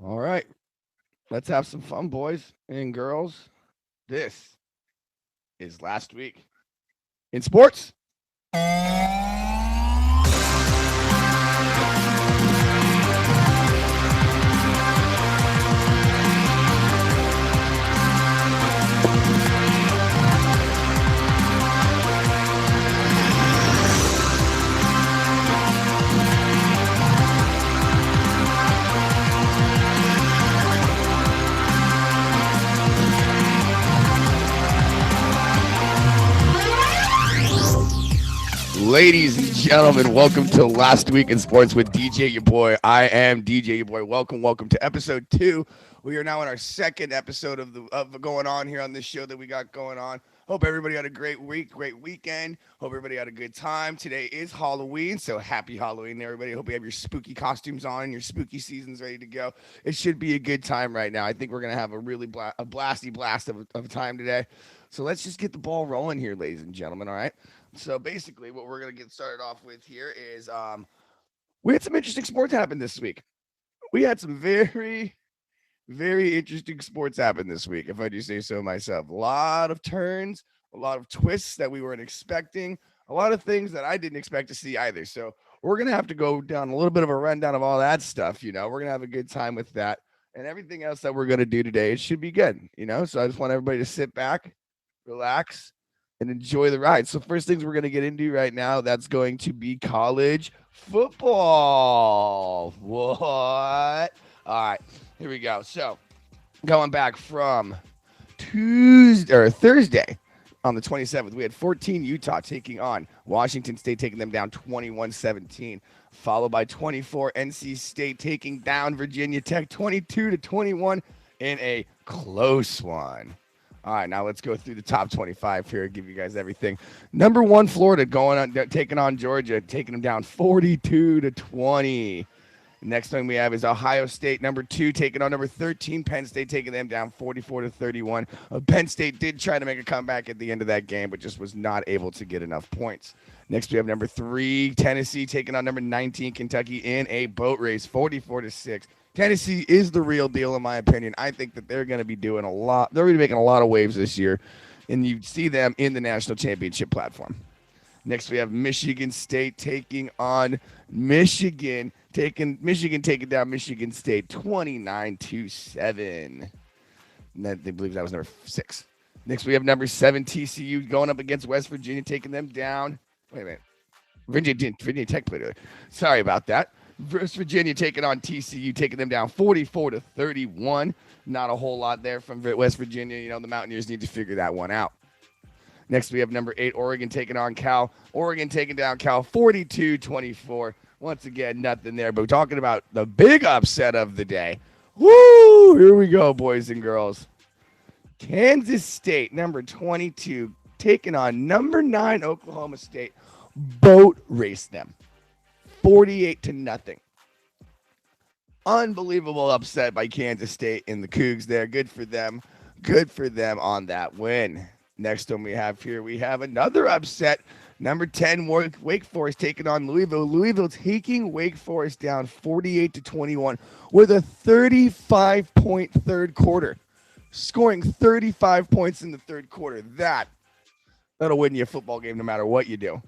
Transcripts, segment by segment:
All right, let's have some fun, boys and girls. This is last week in sports. Ladies and gentlemen, welcome to Last Week in Sports with DJ Yaboi. I am DJ Yaboi. Welcome to episode 2. We are now in our second episode of going on here on this show that we got going on. Hope everybody had a great week, great weekend. Hope everybody had a good time. Today is Halloween, so happy Halloween, everybody. Hope you have your spooky costumes on, your spooky seasons ready to go. It should be a good time right now. I think we're gonna have a really blasty blast of time today. So let's just get the ball rolling here, ladies and gentlemen. All right. So basically, what we're gonna get started off with here is we had some interesting sports happen this week. We had some very interesting sports happen this week, if I do say so myself. A lot of turns, a lot of twists that we weren't expecting, a lot of things that I didn't expect to see either. So we're gonna have to go down a little bit of a rundown of all that stuff. We're gonna have a good time with that and everything else that we're gonna do today. It should be good. So I just want everybody to sit back, relax, and enjoy the ride. So first things we're going to get into right now, that's going to be college football. What? All right, here we go. So going back from Tuesday or Thursday on the 27th, we had 14 Utah taking on Washington State, taking them down 21-17, followed by 24 NC State taking down Virginia Tech 22-21 in a close one. All right, now let's go through the top 25 here. Give you guys everything. Number 1, Florida taking on Georgia, taking them down 42-20. Next one we have is Ohio State, number 2, taking on number 13, Penn State, taking them down 44-31. Penn State did try to make a comeback at the end of that game, but just was not able to get enough points. Next we have number 3, Tennessee, taking on number 19, Kentucky in a boat race, 44-6. Tennessee is the real deal, in my opinion. I think that they're going to be doing a lot. They're going to be making a lot of waves this year, and you see them in the national championship platform. Next, we have Michigan State taking on Michigan, taking down Michigan State 29-7. They believe that was number 6. Next, we have number 7 TCU going up against West Virginia, taking them down. Wait a minute, Virginia Tech played earlier. Sorry about that. West Virginia taking on TCU, taking them down 44-31. Not a whole lot there from West Virginia. The Mountaineers need to figure that one out. Next, we have number 8, Oregon taking on Cal. Oregon taking down Cal 42-24. Once again, nothing there. But we're talking about the big upset of the day. Woo! Here we go, boys and girls. Kansas State, number 22, taking on number 9, Oklahoma State. Boat race them. 48-0. Unbelievable upset by Kansas State and the Cougs there. Good for them. Good for them on that win. Next one we have here, we have another upset. Number 10, Wake Forest taking on Louisville. Louisville taking Wake Forest down 48-21 with a 35-point third quarter. Scoring 35 points in the third quarter. That'll win you a football game no matter what you do.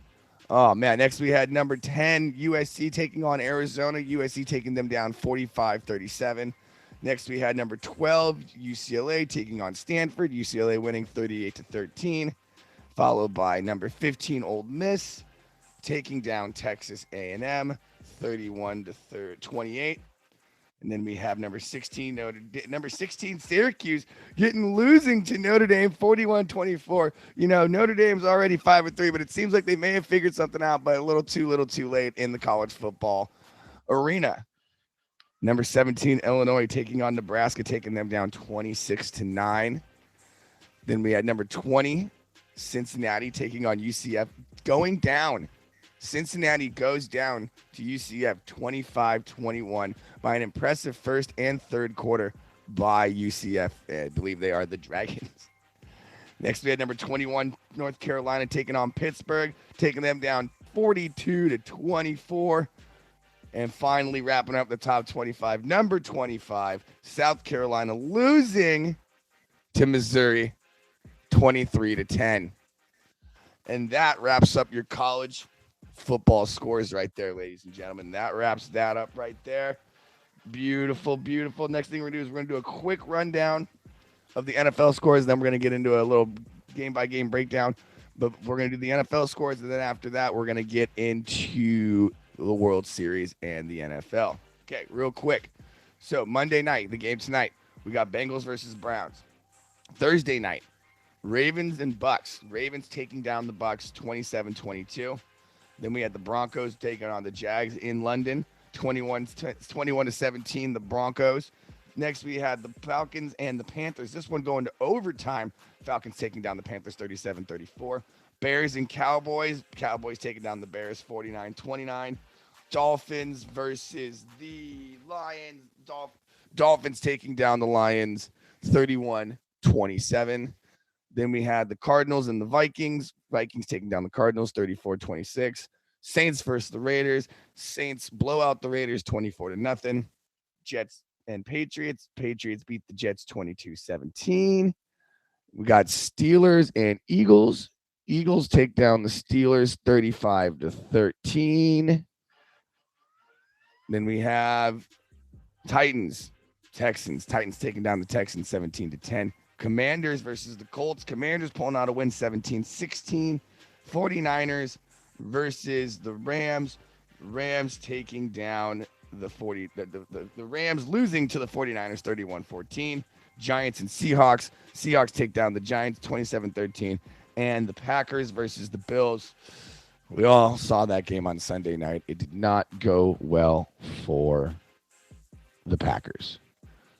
Oh, man. Next, we had number 10, USC taking on Arizona. USC taking them down 45-37. Next, we had number 12, UCLA taking on Stanford. UCLA winning 38-13. Followed by number 15, Ole Miss taking down Texas A&M 31-28. And then we have number 16, Syracuse losing to Notre Dame 41-24. Notre Dame's already 5-3, but it seems like they may have figured something out, but a little too late in the college football arena. Number 17, Illinois taking on Nebraska, taking them down 26-9. Then we had number 20, Cincinnati taking on UCF, going down. Cincinnati goes down to UCF 25-21 by an impressive first and third quarter by UCF. I believe they are the Dragons. Next, we had number 21, North Carolina taking on Pittsburgh, taking them down 42-24. And finally, wrapping up the top 25, number 25, South Carolina losing to Missouri 23-10. And that wraps up your college football scores right there, ladies and gentlemen. That wraps that up right there. Beautiful, beautiful. Next thing we're going to do is we're going to do a quick rundown of the NFL scores. Then we're going to get into a little game-by-game breakdown. But we're going to do the NFL scores, and then after that, we're going to get into the World Series and the NFL. Okay, real quick. So Monday night, the game tonight, we got Bengals versus Browns. Thursday night, Ravens and Bucks. Ravens taking down the Bucks 27-22. Then we had the Broncos taking on the Jags in London, 21-17, the Broncos. Next, we had the Falcons and the Panthers. This one going to overtime. Falcons taking down the Panthers 37-34. Bears and Cowboys. Cowboys taking down the Bears 49-29. Dolphins versus the Lions. Dolphins taking down the Lions 31-27. Then we had the Cardinals and the Vikings. Vikings taking down the Cardinals 34-26. Saints versus the Raiders. Saints blow out the Raiders 24-0. Jets and Patriots. Patriots beat the Jets 22-17. We got Steelers and Eagles. Eagles take down the Steelers 35-13. Then we have Titans, Texans. Titans taking down the Texans 17-10. Commanders versus the Colts. Commanders pulling out a win 17-16. 49ers versus the Rams. Rams taking down the Rams losing to the 49ers 31-14. Giants and Seahawks. Seahawks take down the Giants 27-13. And the Packers versus the Bills. We all saw that game on Sunday night. It did not go well for the Packers.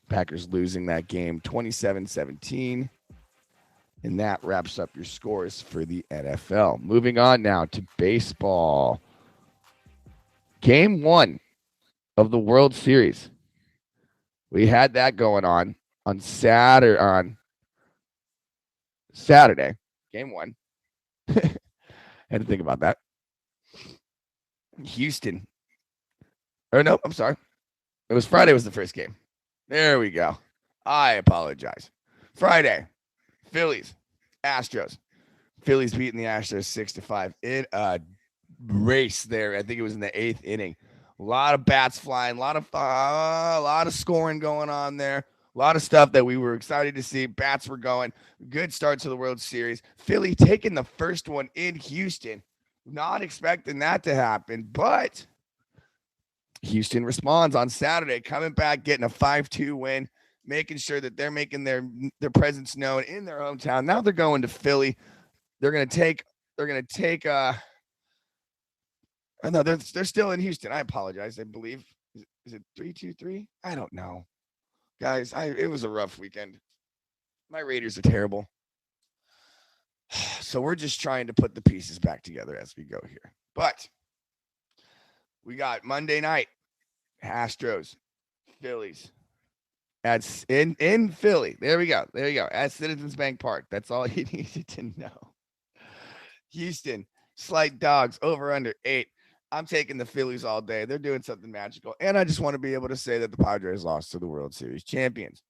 Packers losing that game 27-17. And that wraps up your scores for the NFL. Moving on now to baseball. Game 1 of the World Series. We had that going on Saturday. Game 1. Had to think about that. Houston. Or no, I'm sorry. It was Friday was the first game. There we go. I apologize. Friday, Phillies, Astros. Phillies beating the Astros 6-5 in a race there. I think it was in the 8th inning. A lot of bats flying, a lot of scoring going on there. A lot of stuff that we were excited to see. Bats were going. Good start to the World Series. Philly taking the first one in Houston. Not expecting that to happen, but Houston responds on Saturday, coming back, getting a 5-2 win, making sure that they're making their presence known in their hometown. Now they're going to Philly. They're going to take no, they're still in Houston. I apologize. I believe is it 3-2-3? I don't know. Guys, it was a rough weekend. My Raiders are terrible. So we're just trying to put the pieces back together as we go here. But we got Monday night, Astros, Phillies. That's in Philly. There we go. At Citizens Bank Park. That's all you needed to know. Houston, slight dogs, over under 8. I'm taking the Phillies all day. They're doing something magical. And I just want to be able to say that the Padres lost to the World Series champions.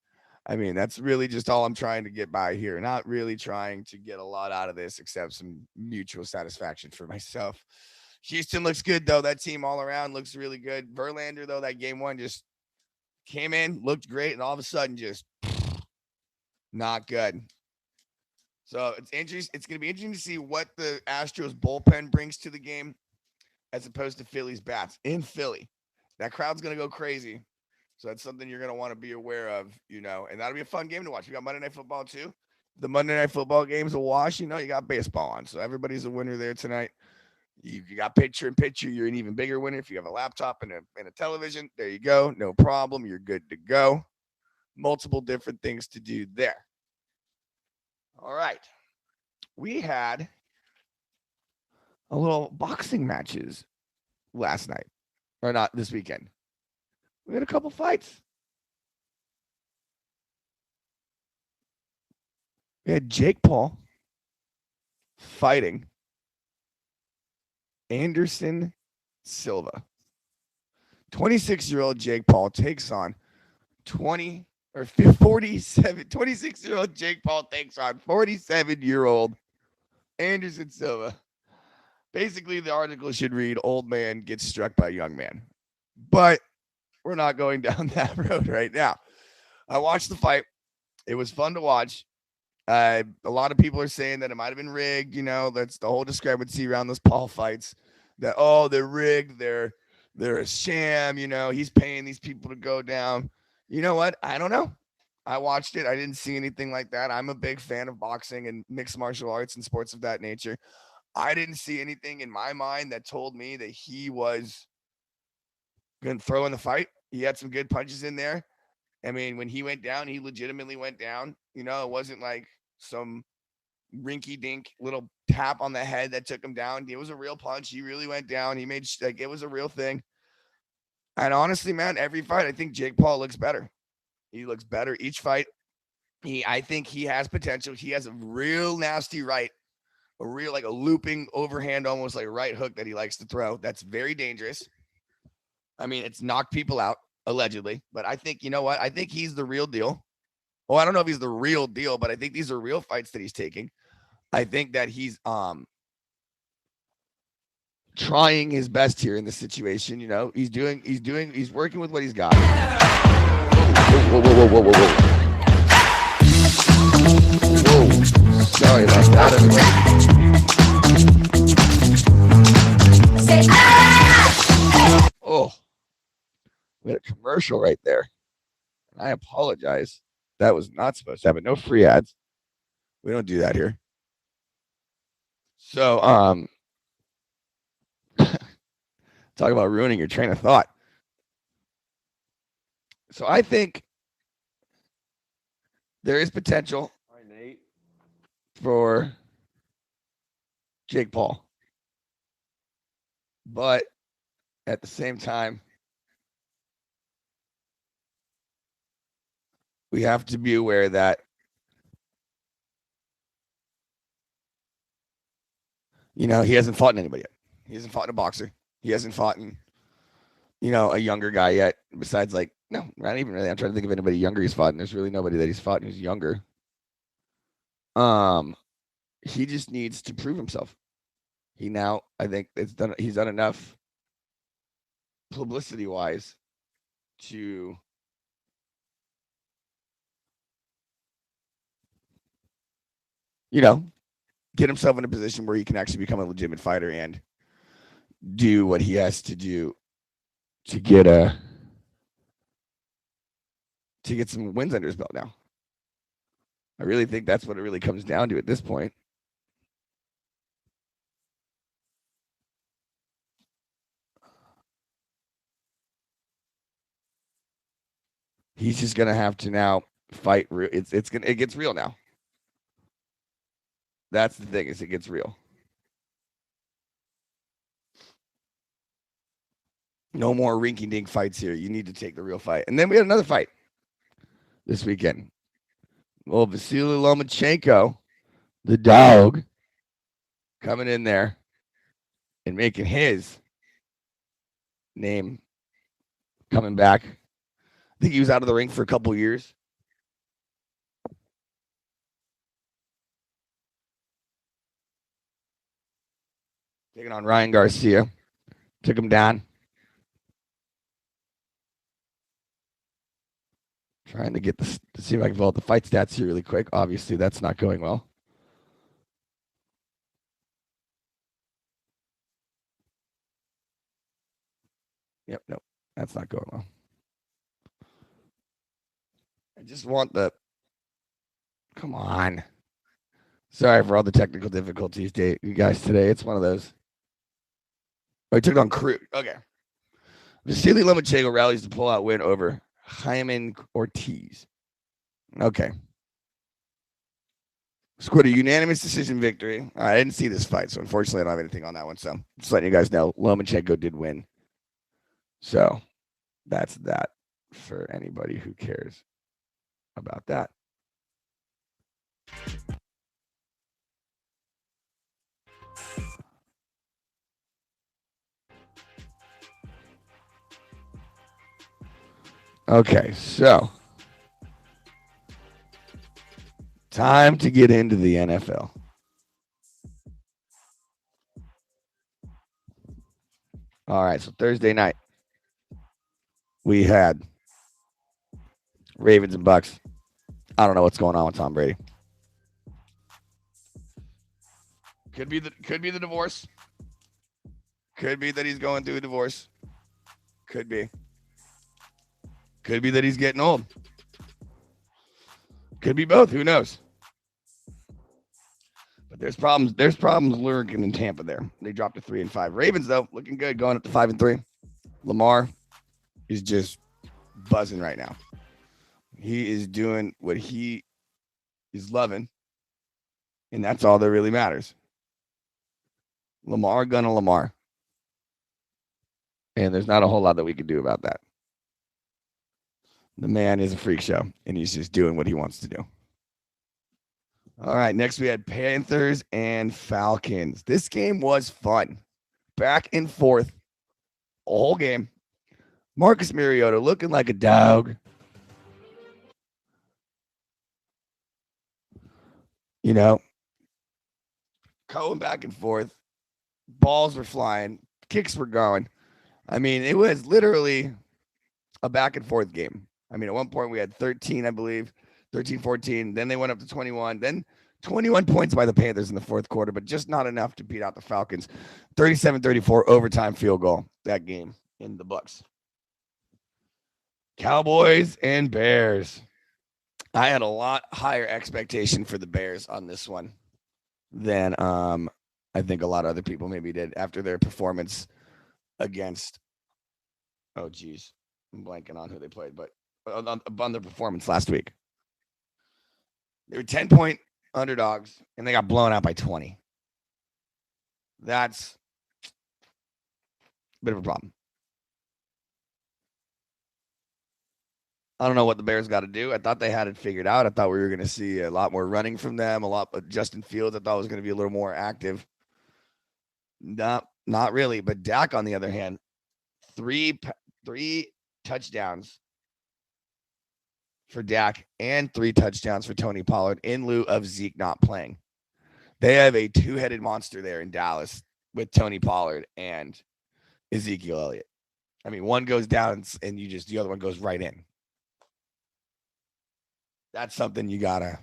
I mean, that's really just all I'm trying to get by here. Not really trying to get a lot out of this except some mutual satisfaction for myself. Houston looks good, though. That team all around looks really good. Verlander, though, that game 1 just came in, looked great, and all of a sudden just not good. So it's interesting. It's going to be interesting to see what the Astros bullpen brings to the game as opposed to Philly's bats in Philly. That crowd's going to go crazy. So that's something you're going to want to be aware of, and that'll be a fun game to watch. We got Monday Night Football too. The Monday Night Football game's a wash. You got baseball on. So everybody's a winner there tonight. You got picture in picture. You're an even bigger winner if you have a laptop and a television. There you go. No problem. You're good to go. Multiple different things to do there. All right. We had a little boxing matches last night, or not this weekend. We had a couple fights. We had Jake Paul fighting Anderson Silva. 26-year-old Jake Paul takes on 20 or 47, 26-year-old Jake Paul takes on 47-year-old Anderson Silva. Basically, the article should read old man gets struck by young man. But we're not going down that road right now. I watched the fight. It was fun to watch. A lot of people are saying that it might have been rigged. That's the whole discrepancy around those Paul fights. That they're rigged. They're a sham. He's paying these people to go down. You know what? I don't know. I watched it. I didn't see anything like that. I'm a big fan of boxing and mixed martial arts and sports of that nature. I didn't see anything in my mind that told me that he was going to throw in the fight. He had some good punches in there. I mean, when he went down, he legitimately went down. It wasn't like some rinky dink little tap on the head that took him down. It was a real punch. He really went down. He made it was a real thing. And honestly, man, every fight, I think Jake Paul looks better. He looks better each fight. I think he has potential. He has a real nasty right, like a looping overhand, almost like a right hook that he likes to throw. That's very dangerous. I mean, it's knocked people out allegedly, but I think what? I think he's the real deal. Well, I don't know if he's the real deal, but I think these are real fights that he's taking. I think that he's trying his best here in this situation. He's working with what he's got. Whoa, whoa, whoa, whoa, whoa, whoa. Whoa. Sorry about that, everybody. Oh, we had a commercial right there. I apologize. That was not supposed to happen. No free ads. We don't do that here. So, talk about ruining your train of thought. So I think there is potential for Jake Paul. But at the same time, we have to be aware that he hasn't fought anybody yet. He hasn't fought a boxer. He hasn't fought a younger guy yet. Besides, no, not even really. I'm trying to think of anybody younger he's fought, and there's really nobody that he's fought who's younger. He just needs to prove himself. I think he's done enough publicity wise to get himself in a position where he can actually become a legitimate fighter and do what he has to do to get some wins under his belt now. I really think that's what it really comes down to at this point. He's just gonna have to now fight. It gets real now. That's the thing, is it gets real. No more rinky dink fights here. You need to take the real fight. And then we had another fight this weekend. Well, Vasily Lomachenko, the dog, coming in there and making his name coming back. I think he was out of the ring for a couple years. Taking on Ryan Garcia. Took him down. Trying to get to see if I can pull out the fight stats here really quick. Obviously, that's not going well. Yep, nope. That's not going well. I just want the... Come on. Sorry for all the technical difficulties, you guys, today. It's one of those. Oh, he took it on Crew. Okay. Vasily Lomachenko rallies to pull out win over Jaime Ortiz. Okay. Squid, a unanimous decision victory. I didn't see this fight, so unfortunately I don't have anything on that one. So just letting you guys know, Lomachenko did win. So that's that for anybody who cares about that. Okay, so time to get into the NFL. All right, so Thursday night we had Ravens and Bucks. I don't know what's going on with Tom Brady. Could be the divorce. Could be that he's going through a divorce. Could be. Could be that he's getting old. Could be both. Who knows? But there's problems. There's problems lurking in Tampa. There, they dropped to 3-5. Ravens though, looking good, going up to 5-3. Lamar is just buzzing right now. He is doing what he is loving, and that's all that really matters. Lamar gonna Lamar, and there's not a whole lot that we can do about that. The man is a freak show, and he's just doing what he wants to do. All right, next we had Panthers and Falcons. This game was fun. Back and forth, a whole game. Marcus Mariota looking like a dog. You know, going back and forth. Balls were flying, kicks were going. I mean, it was literally a back and forth game. I mean, at one point we had 13, I believe, 13, 14. Then they went up to 21. Then 21 points by the Panthers in the fourth quarter, but just not enough to beat out the Falcons. 37-34 overtime field goal that game in the books. Cowboys and Bears. I had a lot higher expectation for the Bears on this one than I think a lot of other people maybe did after their performance against. Oh, geez, I'm blanking on who they played, but on their performance last week, they were 10-point underdogs and they got blown out by 20. That's a bit of a problem. I don't know what the Bears got to do. I thought they had it figured out. I thought we were going to see a lot more running from them, a lot. Justin Fields, I thought was going to be a little more active. Not really. But Dak, on the other hand, three touchdowns for Dak and 3 touchdowns for Tony Pollard in lieu of Zeke not playing. They have a two-headed monster there in Dallas with Tony Pollard and Ezekiel Elliott. I mean, one goes down and the other one goes right in. That's something you gotta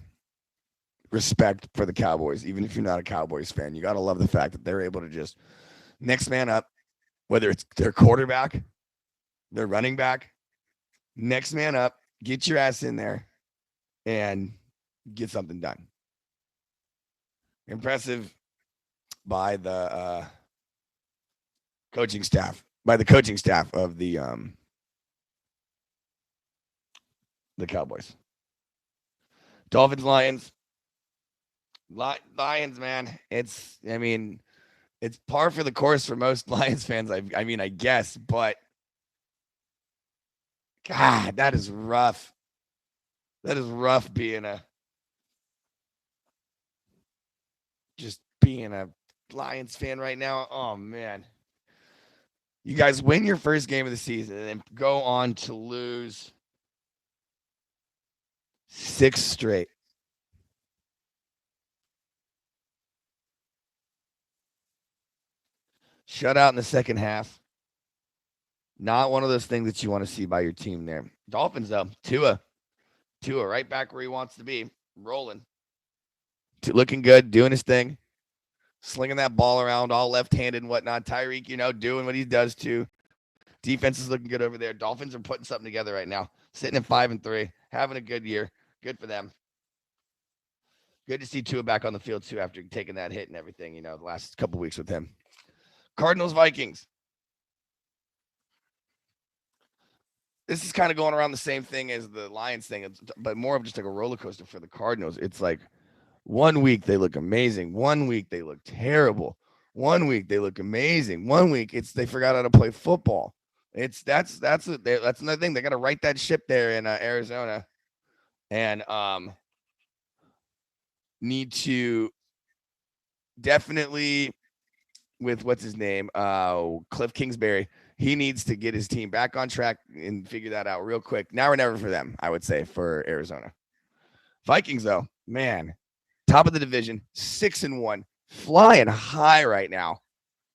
respect for the Cowboys, even if you're not a Cowboys fan. You gotta love the fact that they're able to just next man up, whether it's their quarterback, their running back, next man up, get your ass in there and get something done. Impressive by the coaching staff, of the Cowboys. Dolphins, Lions. Lions, man. It's par for the course for most Lions fans. I guess, but God, that is rough. That is rough being a Lions fan right now. Oh man. You guys win your first game of the season and then go on to lose 6 straight. Shut out in the second half. Not one of those things that you want to see by your team there. Dolphins, though, Tua right back where he wants to be, rolling. Looking good, doing his thing, slinging that ball around all left-handed and whatnot. Tyreek, doing what he does too. Defense is looking good over there. Dolphins are putting something together right now, sitting at 5-3, having a good year. Good for them. Good to see Tua back on the field too after taking that hit and everything, the last couple weeks with him. Cardinals, Vikings. This is kind of going around the same thing as the Lions thing, but more of just like a roller coaster for the Cardinals. It's like 1 week they look amazing. 1 week they look terrible. 1 week they look amazing. 1 week they forgot how to play football. That's another thing. They got to right that ship there in Arizona, and need to definitely with what's his name, Cliff Kingsbury. he needs to get his team back on track and figure that out real quick. Now or never for them, I would say, for Arizona. Vikings, though, man, top of the division, 6-1, flying high right now.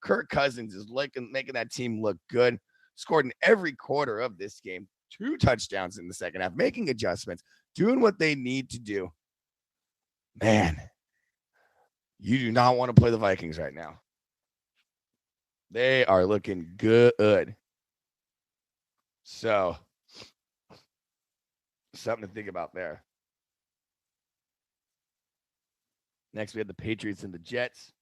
Kirk Cousins is making that team look good. Scored in every quarter of this game. 2 touchdowns in the second half, making adjustments, doing what they need to do. Man, you do not want to play the Vikings right now. They are looking good. So, something to think about there. Next, we have the Patriots and the Jets.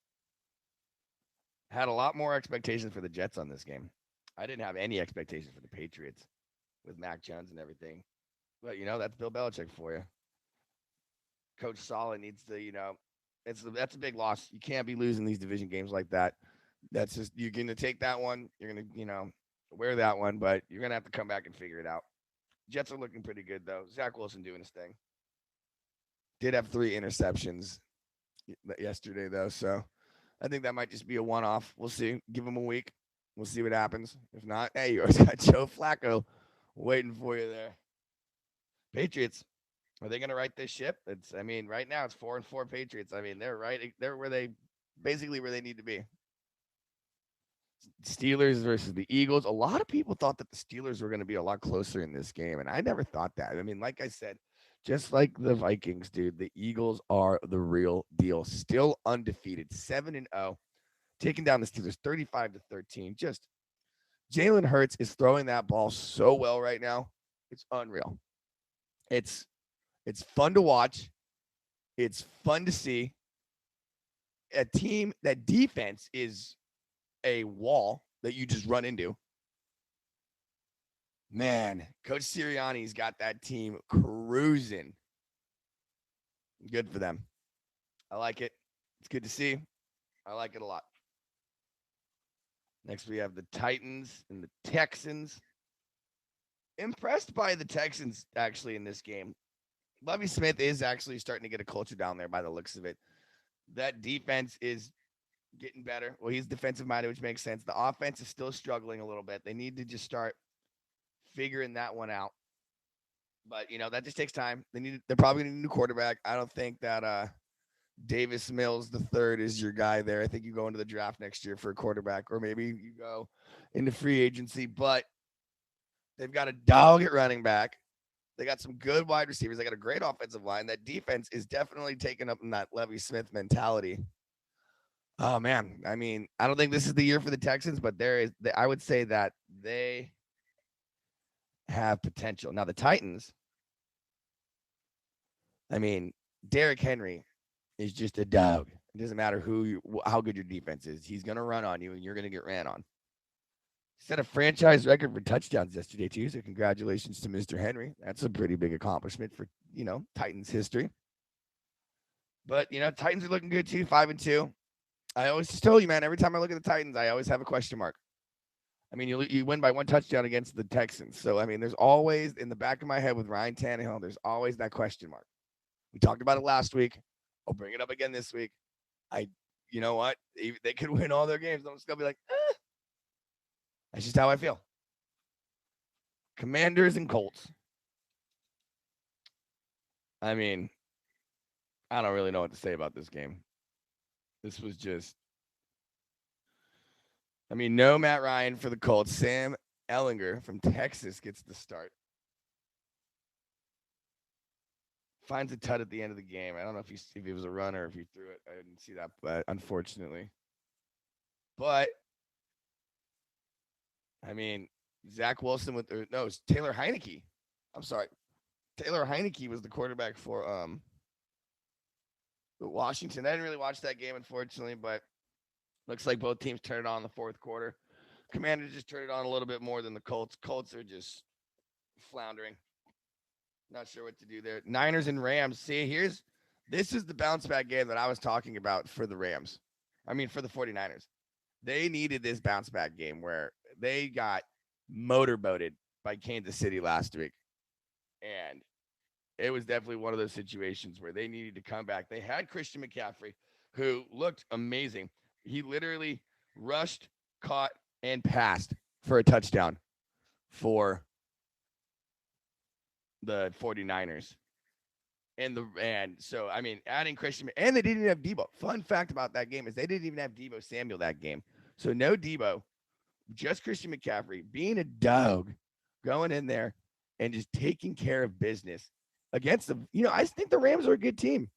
Had a lot more expectations for the Jets on this game. I didn't have any expectations for the Patriots with Mac Jones and everything. But, that's Bill Belichick for you. Coach Saleh needs to, that's a big loss. You can't be losing these division games like that. That's just, you're going to take that one. You're going to, wear that one, but you're going to have to come back and figure it out. Jets are looking pretty good, though. Zach Wilson doing his thing. Did have 3 interceptions yesterday, though, so I think that might just be a one-off. We'll see. Give him a week. We'll see what happens. If not, hey, you always got Joe Flacco waiting for you there. Patriots, are they going to right this ship? Right now it's 4-4 Patriots. They're where they need to be. Steelers versus the Eagles. A lot of people thought that the Steelers were going to be a lot closer in this game, and I never thought that. Like I said, just like the Vikings, dude, the Eagles are the real deal. Still undefeated, 7-0, taking down the Steelers 35-13. Just Jalen Hurts is throwing that ball so well right now. It's unreal. It's fun to watch. It's fun to see. A team, that defense is a wall that you just run into. Man, Coach Sirianni's got that team cruising. Good for them. I like it. It's good to see. I like it a lot. Next, we have the Titans and the Texans. Impressed by the Texans, actually, in this game. Lovie Smith is actually starting to get a culture down there by the looks of it. That defense is getting better. Well, he's defensive-minded, which makes sense. The offense is still struggling a little bit. They need to just start figuring that one out. But, that just takes time. They're probably going to need a new quarterback. I don't think that Davis Mills III is your guy there. I think you go into the draft next year for a quarterback, or maybe you go into free agency. But they've got a dog at running back. They got some good wide receivers. They got a great offensive line. That defense is definitely taken up in that Lovie Smith mentality. Oh, man. I don't think this is the year for the Texans, but I would say that they have potential. Now, the Titans, Derrick Henry is just a dog. It doesn't matter how good your defense is. He's going to run on you, and you're going to get ran on. Set a franchise record for touchdowns yesterday, too, so congratulations to Mr. Henry. That's a pretty big accomplishment for, Titans history. But, Titans are looking good, too, 5-2. I always just told you, man, every time I look at the Titans, I always have a question mark. You win by 1 touchdown against the Texans. So, there's always, in the back of my head with Ryan Tannehill, there's always that question mark. We talked about it last week. I'll bring it up again this week. You know what? They could win all their games. I'm just going to be like, That's just how I feel. Commanders and Colts. I don't really know what to say about this game. This was just, no Matt Ryan for the Colts. Sam Ehlinger from Texas gets the start. Finds a tut at the end of the game. I don't know if he was a runner or if he threw it. I didn't see that, but unfortunately. But, Zach Wilson it's Taylor Heineke. I'm sorry. Taylor Heineke was the quarterback for Washington. I didn't really watch that game, unfortunately, but looks like both teams turned it on in the fourth quarter. Commanders just turned it on a little bit more than the Colts. Colts are just floundering. Not sure what to do there. Niners and Rams. See, this is the bounce back game that I was talking about for the Rams. For the 49ers. They needed this bounce back game where they got motorboated by Kansas City last week. And it was definitely one of those situations where they needed to come back. They had Christian McCaffrey, who looked amazing. He literally rushed, caught, and passed for a touchdown for the 49ers. And so I mean, adding Christian, and they didn't even have Debo. Fun fact about that game is they didn't even have Debo Samuel that game. So no Debo, just Christian McCaffrey being a dog, going in there and just taking care of business against the. I think the Rams are a good team.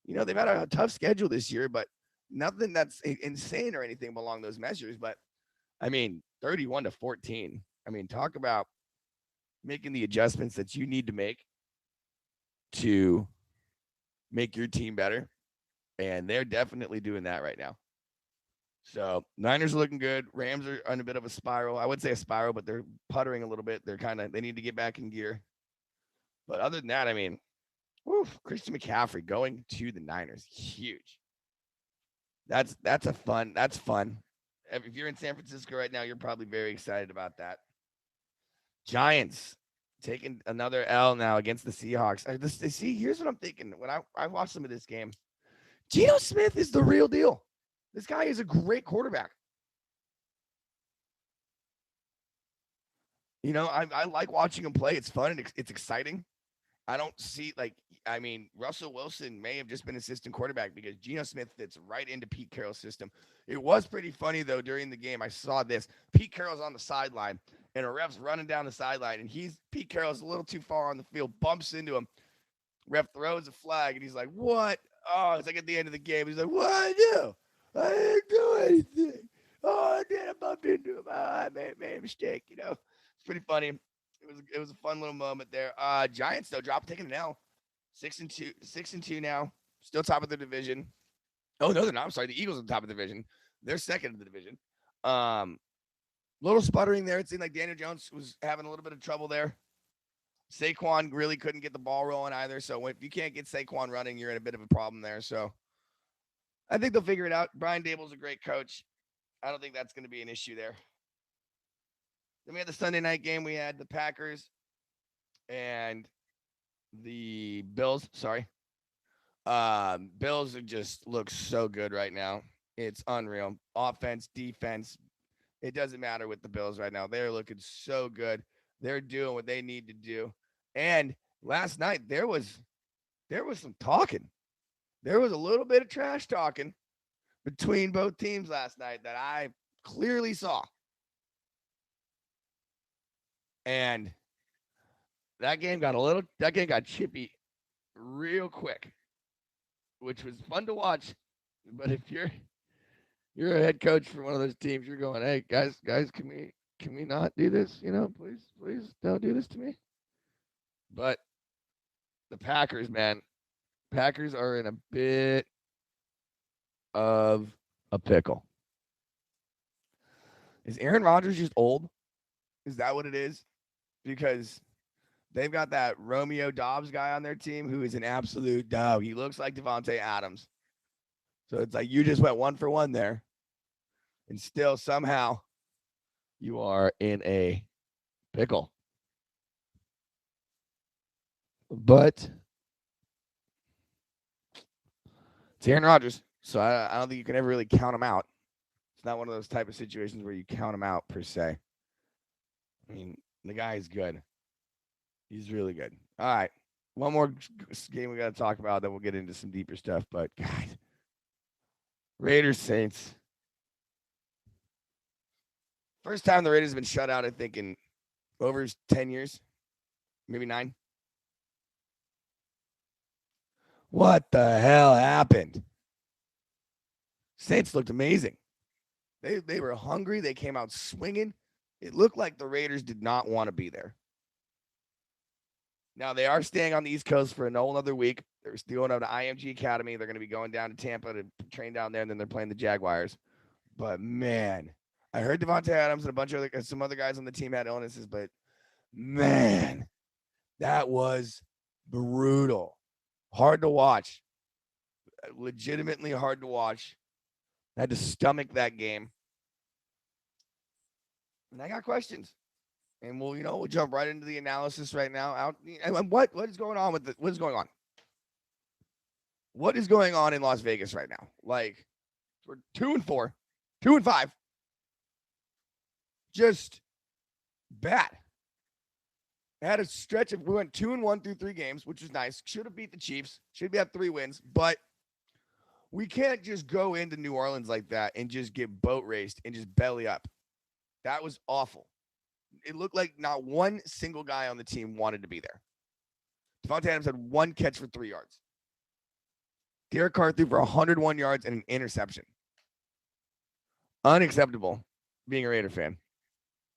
They've had a tough schedule this year, but nothing that's insane or anything along those measures. But I mean, 31-14. I mean, talk about making the adjustments that you need to make your team better. And they're definitely doing that right now. So Niners are looking good. Rams are on a bit of a spiral. I would say a spiral, but they're puttering a little bit. They need to get back in gear. But other than that, I mean, Christian McCaffrey going to the Niners, huge. That's fun. If you're in San Francisco right now, you're probably very excited about that. Giants taking another L now against the Seahawks. Here's what I'm thinking. When I watched some of this game, Geno Smith is the real deal. This guy is a great quarterback. I like watching him play. It's fun and it's exciting. I don't see Russell Wilson may have just been assistant quarterback because Geno Smith fits right into Pete Carroll's system. It was pretty funny, though, during the game. I saw this. Pete Carroll's on the sideline, and a ref's running down the sideline, and Pete Carroll's a little too far on the field, bumps into him. Ref throws a flag, and he's like, what? Oh, it's like at the end of the game. He's like, what did I do? I didn't do anything. Oh, I did. I bumped into him. Oh, I made a mistake, It's pretty funny. It was a fun little moment there. Giants though taking an L, 6-2 now, still top of the division. Oh no, they're not. I'm sorry, the Eagles are top of the division. They're second in the division. Little sputtering there. It seemed like Daniel Jones was having a little bit of trouble there. Saquon really couldn't get the ball rolling either. So if you can't get Saquon running, you're in a bit of a problem there. So I think they'll figure it out. Brian Dable's a great coach. I don't think that's going to be an issue there. Then we had the Sunday night game. We had the Packers and the Bills. Sorry. Bills are just look so good right now. It's unreal. Offense, defense. It doesn't matter with the Bills right now. They're looking so good. They're doing what they need to do. And last night there was some talking. There was a little bit of trash talking between both teams last night that I clearly saw. And that game got chippy real quick, which was fun to watch. But if you're a head coach for one of those teams, you're going, hey guys, can we not do this? Please don't do this to me. But the Packers, man, Packers are in a bit of a pickle. Is Aaron Rodgers just old? Is that what it is? Because they've got that Romeo Dobbs guy on their team who is an absolute dog. He looks like Devontae Adams. So it's like you just went 1-for-1 there. And still somehow you are in a pickle. But it's Aaron Rodgers. So I don't think you can ever really count him out. It's not one of those type of situations where you count him out per se. I mean, the guy is good. He's really good. All right. One more game we got to talk about, then we'll get into some deeper stuff. But, guys, Raiders Saints. First time the Raiders have been shut out, I think, in over 10 years, maybe 9. What the hell happened? Saints looked amazing. They were hungry. They came out swinging. It looked like the Raiders did not want to be there. Now, they are staying on the East Coast for another week. They're still going up to IMG Academy. They're going to be going down to Tampa to train down there, and then they're playing the Jaguars. But, man, I heard Devontae Adams and some other guys on the team had illnesses, but, man, that was brutal. Hard to watch. Legitimately hard to watch. I had to stomach that game. And I got questions. And we'll jump right into the analysis right now. What is going on what is going on? What is going on in Las Vegas right now? Like, we're 2-4, 2-5. Just bad. Had a stretch of we went 2-1 through 3 games, which was nice. Should have beat the Chiefs. Should have 3 wins, but we can't just go into New Orleans like that and just get boat raced and just belly up. That was awful. It looked like not one single guy on the team wanted to be there. Devontae Adams had 1 catch for 3 yards. Derek Carr threw for 101 yards and an interception. Unacceptable. Being a Raider fan,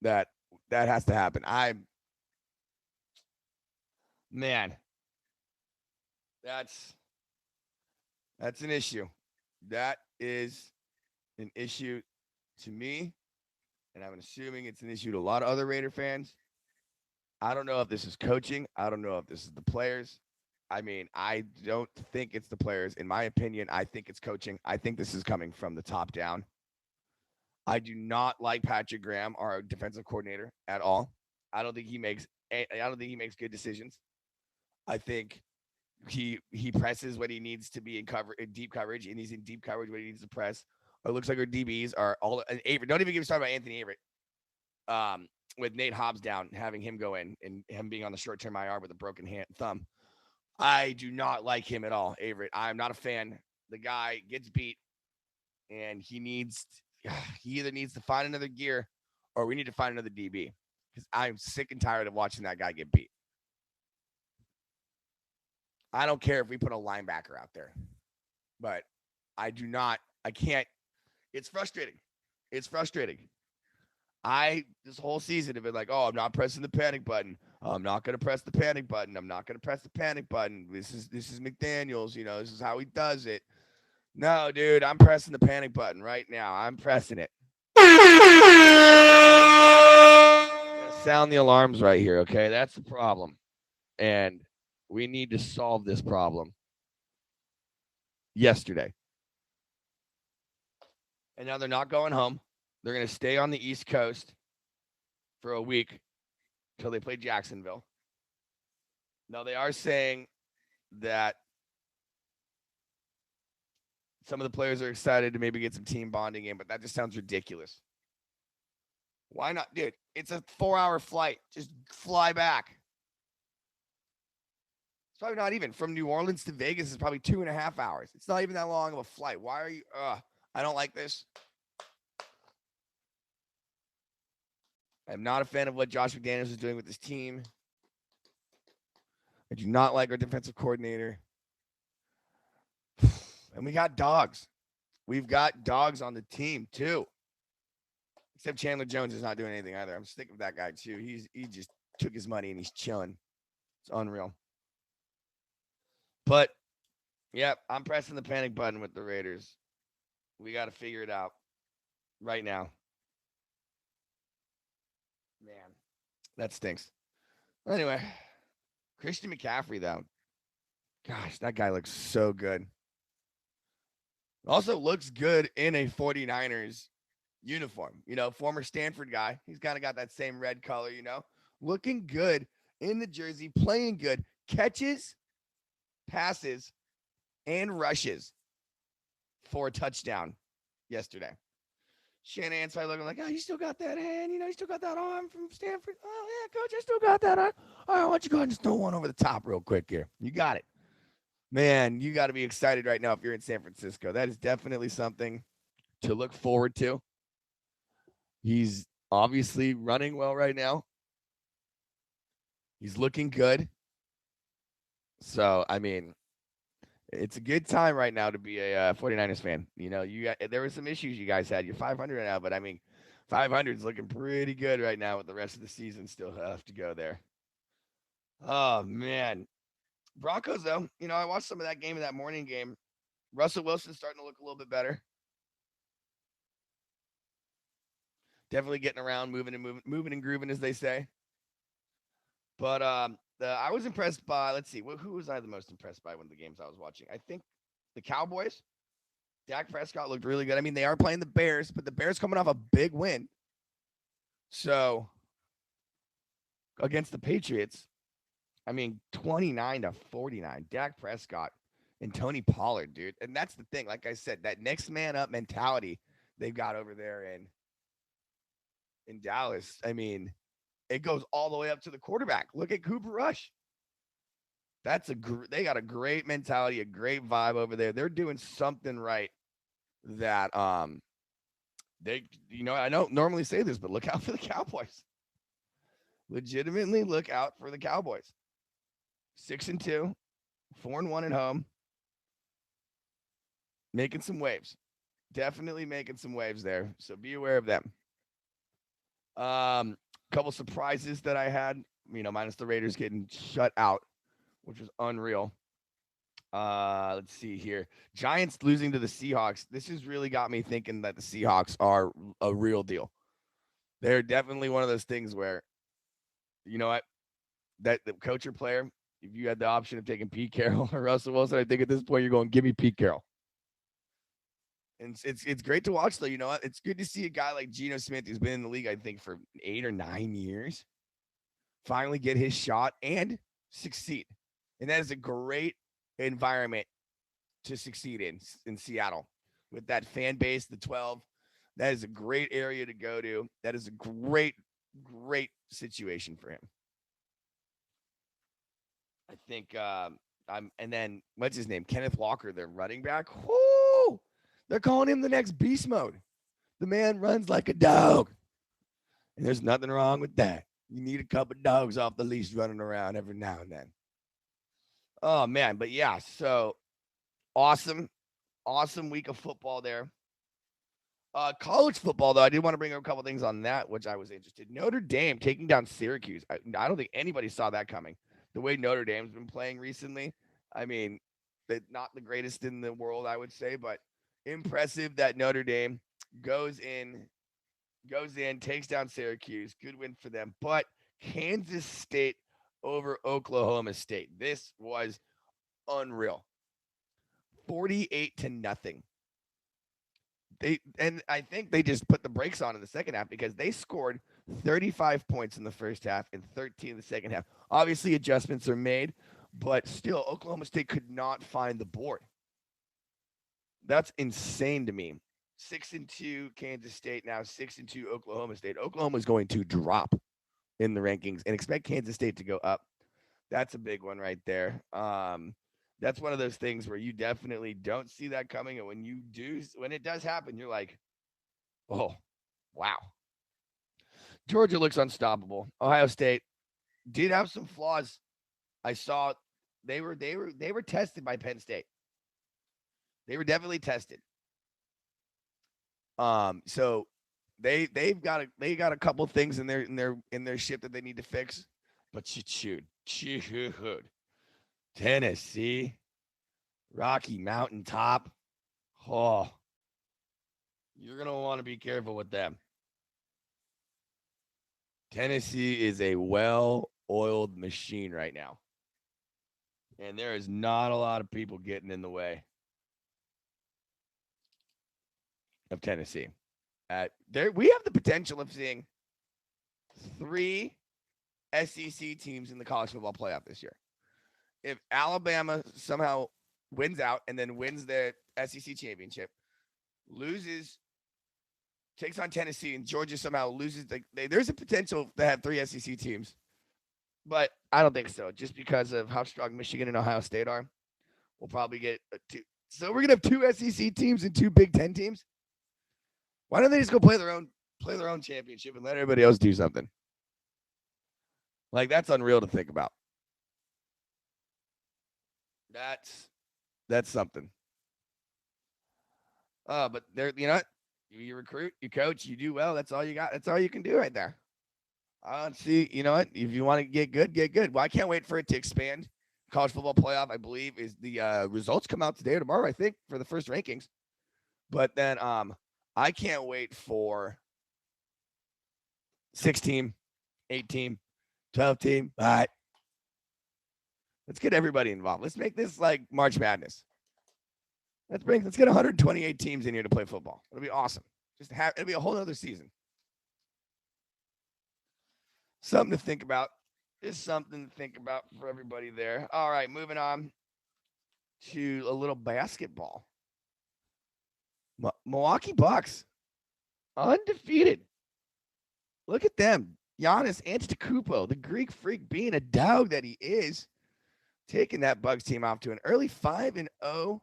that has to happen. Man, that's an issue. That is an issue to me, and I'm assuming it's an issue to a lot of other Raider fans. I don't know if this is coaching. I don't know if this is the players. I mean, I don't think it's the players. In my opinion, I think it's coaching. I think this is coming from the top down. I do not like Patrick Graham, our defensive coordinator, at all. I don't think he makes good decisions. I think he presses when he needs to be in deep coverage, and he's in deep coverage when he needs to press. It looks like our DBs are all and Avery. Don't even get me started about Anthony Avery. With Nate Hobbs down, having him go in and him being on the short-term IR with a broken thumb. I do not like him at all, Avery. I'm not a fan. The guy gets beat, and he either needs to find another gear, or we need to find another DB, because I'm sick and tired of watching that guy get beat. I don't care if we put a linebacker out there, but I can't. It's frustrating. This whole season have been like, oh, I'm not pressing the panic button. I'm not going to press the panic button. I'm not going to press the panic button. This is McDaniels. This is how he does it. No, dude, I'm pressing the panic button right now. I'm pressing it. Sound the alarms right here, okay? That's the problem. And we need to solve this problem yesterday. And now they're not going home. They're going to stay on the East Coast for a week until they play Jacksonville. Now, they are saying that some of the players are excited to maybe get some team bonding in, but that just sounds ridiculous. Why not? Dude, it's a 4-hour flight. Just fly back. It's probably not even. From New Orleans to Vegas is probably 2.5 hours. It's not even that long of a flight. Why are you? I don't like this. I'm not a fan of what Josh McDaniels is doing with this team. I do not like our defensive coordinator. And we got dogs. We've got dogs on the team, too. Except Chandler Jones is not doing anything either. I'm sick of that guy, too. He just took his money and he's chilling. It's unreal. But, yeah, I'm pressing the panic button with the Raiders. We got to figure it out right now. Man, that stinks. Anyway, Christian McCaffrey, though. Gosh, that guy looks so good. Also looks good in a 49ers uniform. Former Stanford guy. He's kind of got that same red color, Looking good in the jersey, playing good. Catches, passes, and rushes for a touchdown yesterday. Shanahan's probably looking like, oh, you still got that hand, you still got that arm from Stanford. Oh, yeah, coach, I still got that arm. All right, why don't you go ahead and just throw one over the top real quick here. You got it. Man, you got to be excited right now if you're in San Francisco. That is definitely something to look forward to. He's obviously running well right now. He's looking good. So, I mean, it's a good time right now to be a 49ers fan. There were some issues you guys had. You're 500 right now, but I mean, 500 is looking pretty good right now with the rest of the season still have to go there. Oh, man. Broncos, though, I watched some of that game in that morning game. Russell Wilson's starting to look a little bit better. Definitely getting around, moving and grooving, as they say. But I was impressed by, let's see, who was I the most impressed by one of the games I was watching? I think the Cowboys. Dak Prescott looked really good. I mean, they are playing the Bears, but the Bears coming off a big win. So, against the Patriots, I mean, 29-49. Dak Prescott and Tony Pollard, dude. And that's the thing. Like I said, that next man up mentality they've got over there in Dallas. I mean, It goes all the way up to the quarterback. Look at Cooper Rush. They got a great mentality, a great vibe over there. They're doing something right that they I don't normally say this, but look out for the Cowboys. Legitimately look out for the Cowboys. 6-2, 4-1 at home. Making some waves. Definitely making some waves there. So be aware of them. Couple surprises that I had, minus the Raiders getting shut out, which was unreal. Let's see here. Giants losing to the Seahawks. This has really got me thinking that the Seahawks are a real deal. They're definitely one of those things where, you know what, that the coach or player, if you had the option of taking Pete Carroll or Russell Wilson, I think at this point you're going, give me Pete Carroll. And it's great to watch, though. You know what? It's good to see a guy like Geno Smith, who's been in the league, I think, for 8 or 9 years, finally get his shot and succeed. And that is a great environment to succeed in Seattle with that fan base, the 12. That is a great area to go to. That is a great situation for him. I think and then what's his name? Kenneth Walker, their running back. Whoo! They're calling him the next beast mode. The man runs like a dog. And there's nothing wrong with that. You need a couple dogs off the leash running around every now and then. Oh, man. But, yeah, so awesome week of football there. College football, though, I did want to bring up a couple things on that, which I was interested in. Notre Dame taking down Syracuse. I don't think anybody saw that coming. The way Notre Dame's been playing recently, I mean, they're not the greatest in the world, I would say, but impressive that Notre Dame goes in, takes down Syracuse. Good win for them. But Kansas State over Oklahoma State. This was unreal. 48-0. I think they just put the brakes on in the second half because they scored 35 points in the first half and 13 in the second half. Obviously, adjustments are made, but still, Oklahoma State could not find the board. That's insane to me. 6-2 Kansas State, now 6-2 Oklahoma State. Oklahoma is going to drop in the rankings and expect Kansas State to go up. That's a big one right there. That's one of those things where you definitely don't see that coming. And when it does happen, you're like, oh, wow. Georgia looks unstoppable. Ohio State did have some flaws. I saw they were tested by Penn State. They were definitely tested. So they got a couple things in their ship that they need to fix. But shoot. Tennessee, Rocky Mountain Top. Oh, you're going to want to be careful with them. Tennessee is a well-oiled machine right now. And there is not a lot of people getting in the way of Tennessee. We have the potential of seeing 3 SEC teams in the college football playoff this year. If Alabama somehow wins out and then wins the SEC championship, takes on Tennessee, and Georgia somehow loses, there's a potential to have 3 SEC teams. But I don't think so, just because of how strong Michigan and Ohio State are. We'll probably get 2. So we're going to have 2 SEC teams and 2 Big Ten teams. Why don't they just go play their own championship and let everybody else do something? Like, that's unreal to think about. That's something. But there, you recruit, you coach, you do well. That's all you got. That's all you can do right there. I don't see, if you want to get good, get good. Well, I can't wait for it to expand. College football playoff, I believe, is the results come out today or tomorrow, I think, for the first rankings. But then I can't wait for 6-team, 8-team, 12-team. All right. Let's get everybody involved. Let's make this like March Madness. Let's get 128 teams in here to play football. It'll be awesome. It'll be a whole other season. Something to think about. Just something to think about for everybody there. All right, moving on to a little basketball. Milwaukee Bucks, undefeated. Look at them. Giannis Antetokounmpo, the Greek freak, being a dog that he is, taking that Bucks team off to an early 5-0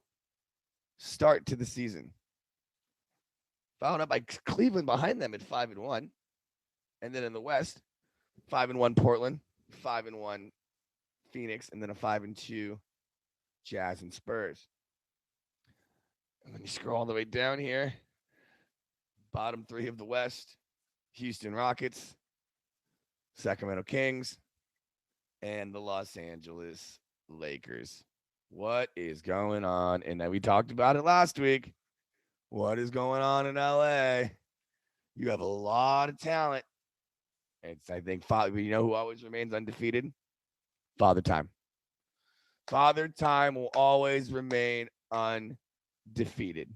start to the season. Followed up by Cleveland behind them at 5-1. And then in the West, 5-1 Portland, 5-1 Phoenix, and then a 5-2 Jazz and Spurs. And then you scroll all the way down here. Bottom three of the West, Houston Rockets, Sacramento Kings, and the Los Angeles Lakers. What is going on? And then we talked about it last week. What is going on in LA? You have a lot of talent. It's, I think, you know who always remains undefeated? Father Time. Father Time will always remain undefeated.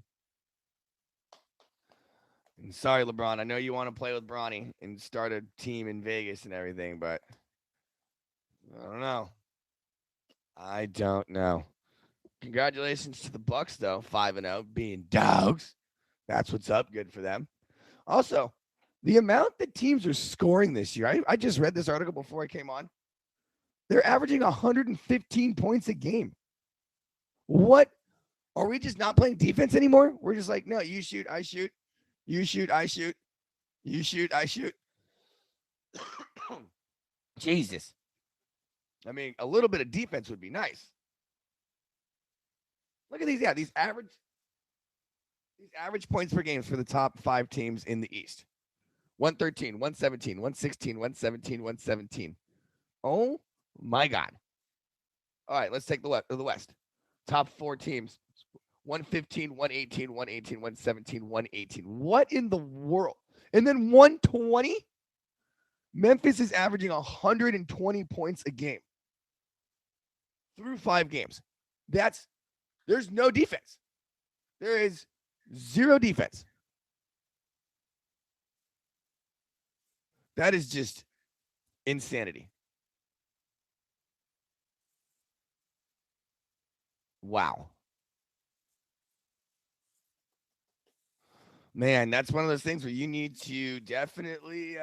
And sorry, LeBron. I know you want to play with Bronny and start a team in Vegas and everything, but I don't know. I don't know. Congratulations to the Bucks, though, 5-0, being dogs. That's what's up. Good for them. Also, the amount that teams are scoring this year, I just read this article before I came on. They're averaging 115 points a game. What? Are we just not playing defense anymore? We're just like, no, you shoot, I shoot. You shoot, I shoot. You shoot, I shoot. Jesus. I mean, a little bit of defense would be nice. Look at these. Yeah, these average points per game for the top 5 teams in the East. 113, 117, 116, 117, 117. Oh my God. All right, let's take the West. Top 4 teams. 115, 118, 118, 117, 118. What in the world? And then 120? Memphis is averaging 120 points a game through 5 games. There's no defense. There is zero defense. That is just insanity. Wow. Man, that's one of those things where you need to definitely,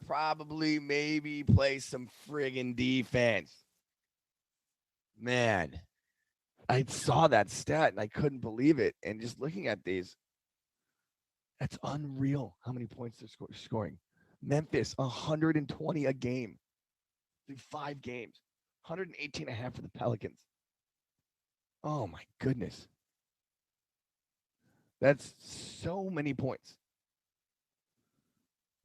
probably, maybe play some friggin' defense. Man, I saw that stat and I couldn't believe it. And just looking at these, that's unreal how many points they're scoring. Memphis, 120 a game through 5 games, 118 and a half for the Pelicans. Oh, my goodness. That's so many points.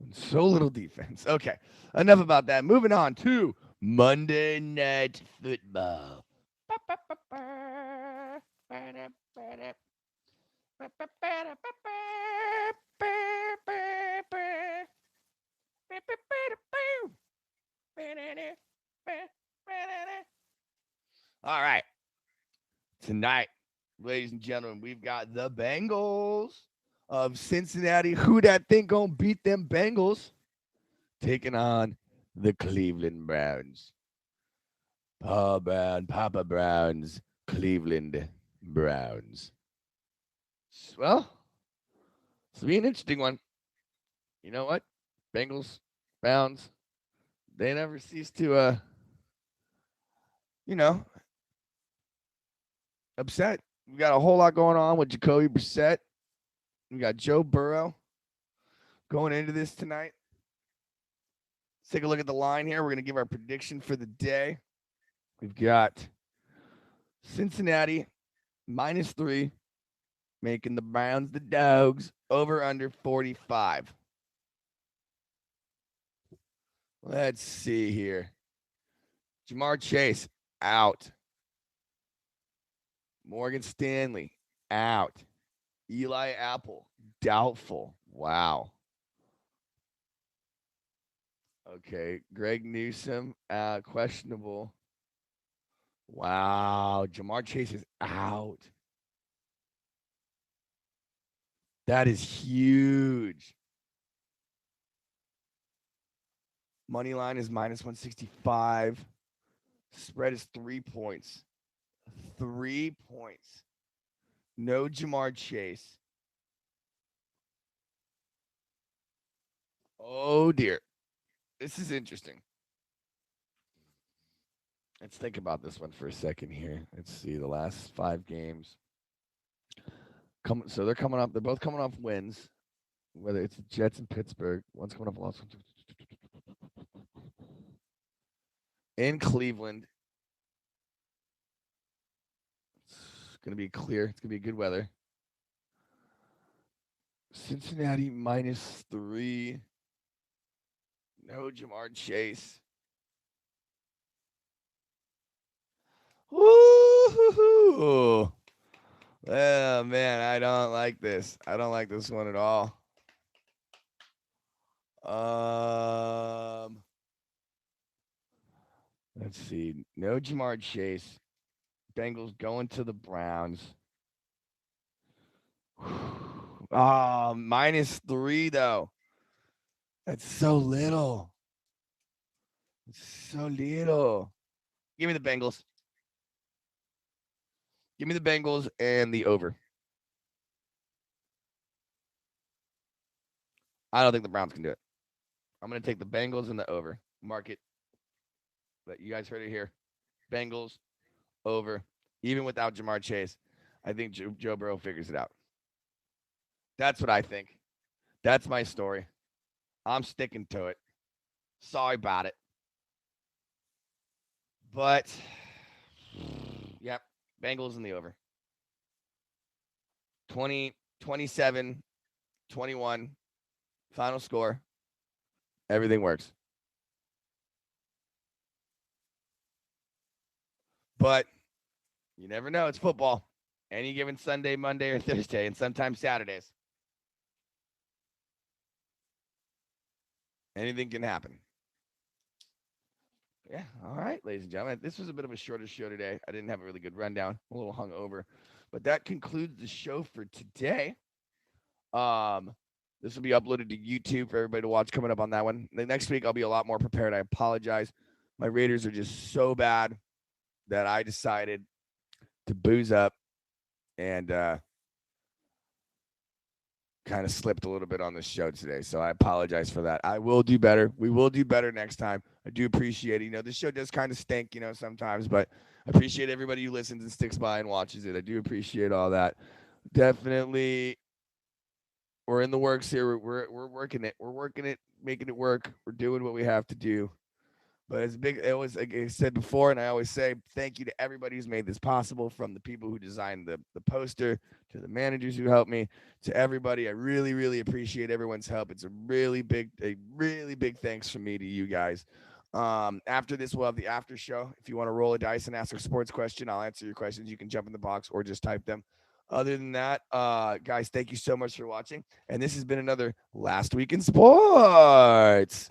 And so little defense. Okay, enough about that. Moving on to Monday Night Football. All right. Tonight, ladies and gentlemen, we've got the Bengals of Cincinnati. Who that think gonna beat them Bengals? Taking on the Cleveland Browns. Papa Browns, Cleveland Browns. Well, it's be an interesting one. You know what? Bengals, Browns, they never cease to, upset. We got a whole lot going on with Jacoby Brissett. We got Joe Burrow going into this tonight. Let's take a look at the line here. We're going to give our prediction for the day. We've got Cincinnati -3, making the Browns the dogs, over under 45. Let's see here. Jamar Chase out. Morgan Stanley out. Eli Apple doubtful. Wow. Okay, Greg Newsome questionable. Wow, Jamar Chase is out. That is huge. Money line is -165. Spread is 3 points. 3 points. No Jamar Chase. Oh, dear. This is interesting. Let's think about this one for a second here. Let's see the last 5 games. So they're coming up. They're both coming off wins. Whether it's the Jets and Pittsburgh, one's coming off a loss in Cleveland. It's gonna be clear. It's gonna be good weather. Cincinnati -3. No Jamar Chase. Woo! Oh man, I don't like this. I don't like this one at all. Let's see. No Jamar Chase. Bengals going to the Browns. -3 though. That's so little. It's so little. Give me the Bengals. Give me the Bengals and the over. I don't think the Browns can do it. I'm going to take the Bengals and the over. Mark it. But you guys heard it here. Bengals over. Even without Jamar Chase, I think Joe Burrow figures it out. That's what I think. That's my story. I'm sticking to it. Sorry about it. But, yep, Bengals in the over. 20, 27, 21, final score. Everything works. But you never know. It's football. Any given Sunday, Monday, or Thursday, and sometimes Saturdays. Anything can happen. Yeah. All right, ladies and gentlemen. This was a bit of a shorter show today. I didn't have a really good rundown. I'm a little hungover. But that concludes the show for today. This will be uploaded to YouTube for everybody to watch coming up on that one. The next week I'll be a lot more prepared. I apologize. My Raiders are just so bad that I decided to booze up and kind of slipped a little bit on the show today. So I apologize for that. I will do better. We will do better next time. I do appreciate it. This show does kind of stink, sometimes, but I appreciate everybody who listens and sticks by and watches it. I do appreciate all that. Definitely, we're in the works here. We're working it. We're working it, making it work. We're doing what we have to do. But it's big. It was, like I said before, and I always say thank you to everybody who's made this possible, from the people who designed the poster to the managers who helped me, to everybody. I really, really appreciate everyone's help. It's a really big thanks from me to you guys. After this, we'll have the after show. If you want to roll a dice and ask a sports question, I'll answer your questions. You can jump in the box or just type them. Other than that, guys, thank you so much for watching. And this has been another Last Week in Sports.